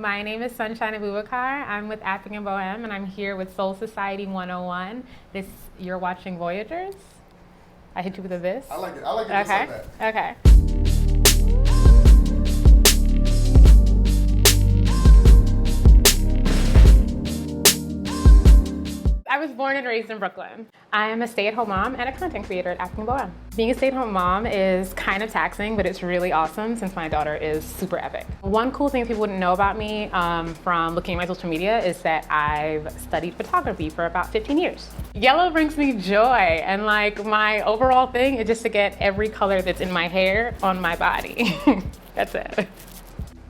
My name is Sunshine of Bakar. I'm with AfricanBoheme, and I'm here with Soul Society 101. You're watching Voyagers. I hit you with a this. I like it. I like it just like that. Okay. I was born and raised in Brooklyn. I am a stay-at-home mom and a content creator at AfricanBoheme. Being a stay-at-home mom is kind of taxing, but it's really awesome since my daughter is super epic. One cool thing people wouldn't know about me from looking at my social media is that I've studied photography for about 15 years. Yellow brings me joy, and like my overall thing is just to get every color that's in my hair on my body. That's it.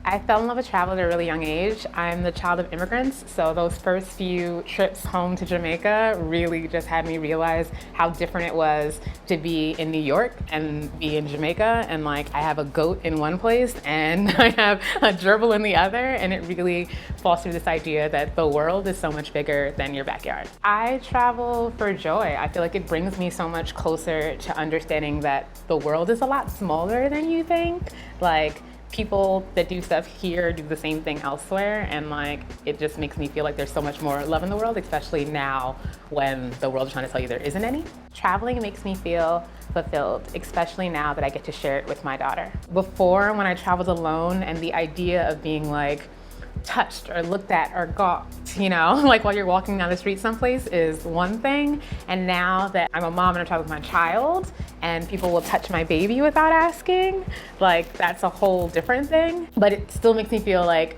I fell in love with travel at a really young age. I'm the child of immigrants, so those first few trips home to Jamaica really just had me realize how different it was to be in New York and be in Jamaica. And like, I have a goat in one place and I have a gerbil in the other, and it really fostered this idea that the world is so much bigger than your backyard. I travel for joy. I feel like it brings me so much closer to understanding that the world is a lot smaller than you think. Like, people that do stuff here do the same thing elsewhere, and like it just makes me feel like there's so much more love in the world, especially now when the world is trying to tell you there isn't any. Traveling makes me feel fulfilled, especially now that I get to share it with my daughter. Before, when I traveled alone, and the idea of being like touched or looked at or gawked, you know, like while you're walking down the street someplace is one thing. And now that I'm a mom and I travel with my child and people will touch my baby without asking, like that's a whole different thing. But it still makes me feel like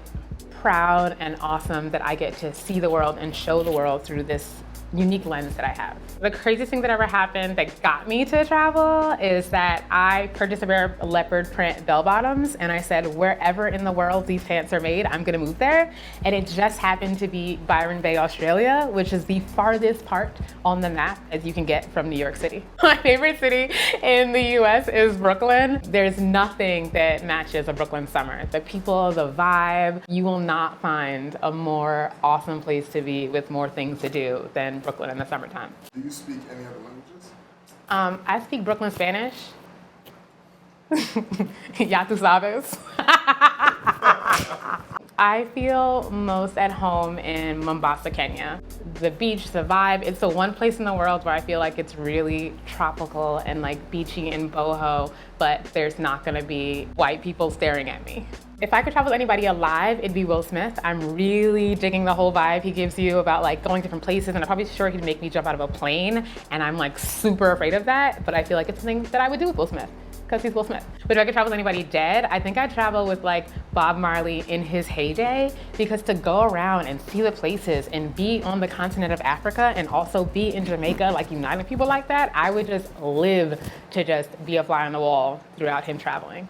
proud and awesome that I get to see the world and show the world through this unique lens that I have. The craziest thing that ever happened that got me to travel is that I purchased a pair of leopard print bell bottoms, and I said, wherever in the world these pants are made, I'm gonna move there. And it just happened to be Byron Bay, Australia, which is the farthest part on the map as you can get from New York City. My favorite city in the US is Brooklyn. There's nothing that matches a Brooklyn summer. The people, the vibe, you will not find a more awesome place to be with more things to do than Brooklyn in the summertime. Do you speak any other languages? I speak Brooklyn Spanish. Ya tú sabes. I feel most at home in Mombassa, Kenya. The beach, the vibe, it's the one place in the world where I feel like it's really tropical and like beachy and boho, but there's not gonna be white people staring at me. If I could travel with anybody alive, it'd be Will Smith. I'm really digging the whole vibe he gives you about like going different places, and I'm probably sure he'd make me jump out of a plane, and I'm like super afraid of that, but I feel like it's something that I would do with Will Smith, because he's Will Smith. But if I could travel with anybody dead, I think I'd travel with like Bob Marley in his heyday, because to go around and see the places and be on the continent of Africa and also be in Jamaica, like uniting people like that, I would just live to just be a fly on the wall throughout him traveling.